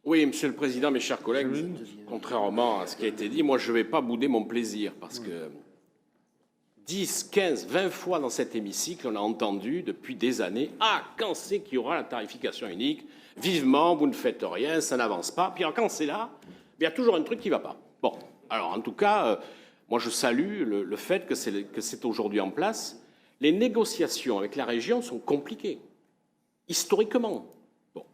Oui, Monsieur le Président, mes chers collègues, contrairement à ce qui a été dit, moi je ne vais pas bouder mon plaisir parce que 10, 15, 20 fois dans cet hémicycle, on a entendu depuis des années « Ah, quand c'est qu'il y aura la tarification unique? Vivement, vous ne faites rien, ça n'avance pas. » Puis alors, quand c'est là, il y a toujours un truc qui ne va pas. Bon, alors en tout cas, moi je salue le fait que c'est aujourd'hui en place. Les négociations avec la région sont compliquées, historiquement. Bon,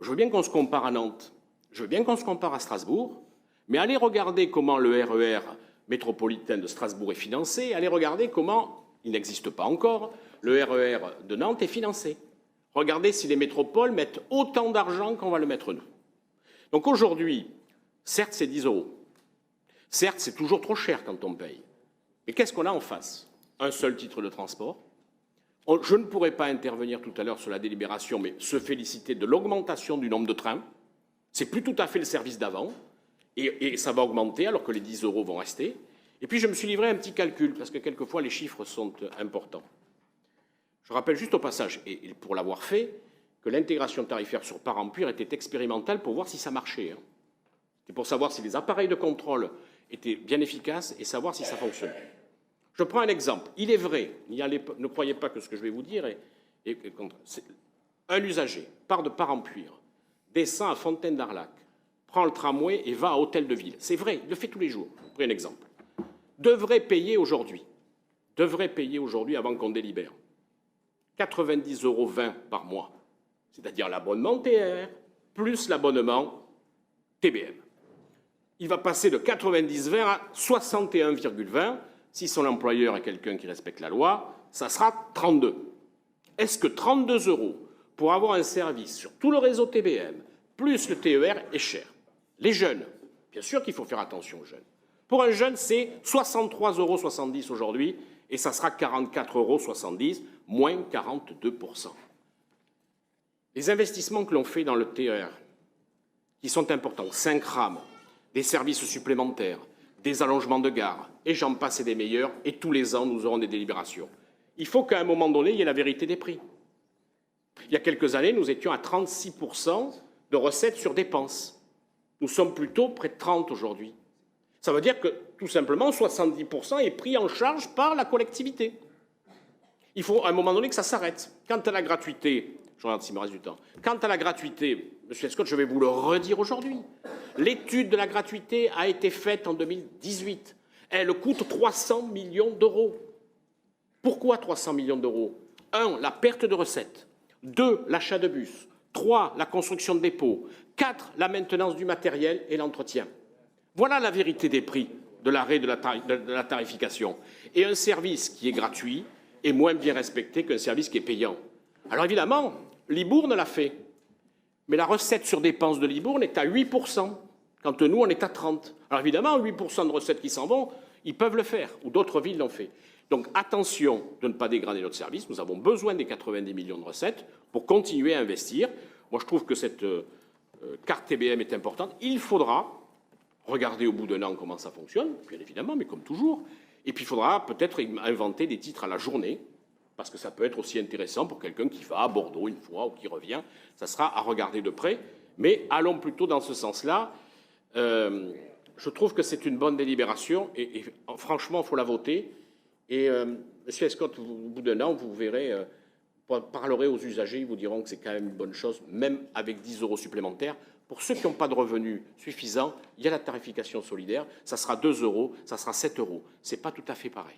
je veux bien qu'on se compare à Nantes, je veux bien qu'on se compare à Strasbourg, mais allez regarder comment le RER métropolitain de Strasbourg est financé, allez regarder comment, il n'existe pas encore, le RER de Nantes est financé. Regardez si les métropoles mettent autant d'argent qu'on va le mettre nous. Donc aujourd'hui, certes c'est 10 €, certes c'est toujours trop cher quand on paye, mais qu'est-ce qu'on a en face? Un seul titre de transport. Je ne pourrais pas intervenir tout à l'heure sur la délibération, mais se féliciter de l'augmentation du nombre de trains. C'est plus tout à fait le service d'avant, et ça va augmenter alors que les 10 € vont rester. Et puis je me suis livré à un petit calcul, parce que quelquefois les chiffres sont importants. Je rappelle juste au passage, et pour l'avoir fait, que l'intégration tarifaire sur Parampure était expérimentale pour voir si ça marchait. C'est pour savoir si les appareils de contrôle étaient bien efficaces et savoir si ça fonctionnait. Je prends un exemple. Il est vrai, ne croyez pas que ce que je vais vous dire un usager part de Parampure, descend à Fontaine d'Arlac, prend le tramway et va à Hôtel de Ville. C'est vrai, il le fait tous les jours. Prenez un exemple. Devrait payer aujourd'hui avant qu'on délibère, 90,20 € par mois, c'est-à-dire l'abonnement TR plus l'abonnement TBM. Il va passer de 90,20 à 61,20. Si son employeur est quelqu'un qui respecte la loi, ça sera 32. Est-ce que 32 € pour avoir un service sur tout le réseau TBM, plus le TER, est cher? Les jeunes, bien sûr qu'il faut faire attention aux jeunes. Pour un jeune, c'est 63,70 € aujourd'hui, et ça sera 44,70 €, moins 42%. Les investissements que l'on fait dans le TER, qui sont importants, 5 rames, des services supplémentaires, des allongements de gare, et j'en passe et des meilleurs, et tous les ans, nous aurons des délibérations. Il faut qu'à un moment donné, il y ait la vérité des prix. Il y a quelques années, nous étions à 36% de recettes sur dépenses. Nous sommes plutôt près de 30 aujourd'hui. Ça veut dire que, tout simplement, 70% est pris en charge par la collectivité. Il faut, à un moment donné, que ça s'arrête. Quant à la gratuité, je regarde s'il me reste du temps, quant à la gratuité, M. Scott, je vais vous le redire aujourd'hui. L'étude de la gratuité a été faite en 2018. Elle coûte 300 millions d'euros. Pourquoi 300 millions d'euros? 1, la perte de recettes. 2, l'achat de bus. 3, la construction de dépôts. 4, la maintenance du matériel et l'entretien. Voilà la vérité des prix de l'arrêt de la tarification. Et un service qui est gratuit est moins bien respecté qu'un service qui est payant. Alors évidemment, Libourne l'a fait. Mais la recette sur dépenses de Libourne est à 8%, quand nous, on est à 30%. Alors évidemment, 8% de recettes qui s'en vont, ils peuvent le faire, ou d'autres villes l'ont fait. Donc attention de ne pas dégrader notre service. Nous avons besoin des 90 millions de recettes pour continuer à investir. Moi, je trouve que cette carte TBM est importante. Il faudra regarder au bout d'un an comment ça fonctionne, bien évidemment, mais comme toujours. Et puis il faudra peut-être inventer des titres à la journée, parce que ça peut être aussi intéressant pour quelqu'un qui va à Bordeaux une fois ou qui revient. Ça sera à regarder de près. Mais allons plutôt dans ce sens-là. Je trouve que c'est une bonne délibération et franchement, il faut la voter. Et Monsieur Escott, au bout d'un an, vous verrez, parlerez aux usagers, ils vous diront que c'est quand même une bonne chose, même avec 10 € supplémentaires. Pour ceux qui n'ont pas de revenus suffisants, il y a la tarification solidaire. Ça sera 2 €, ça sera 7 €. Ce n'est pas tout à fait pareil.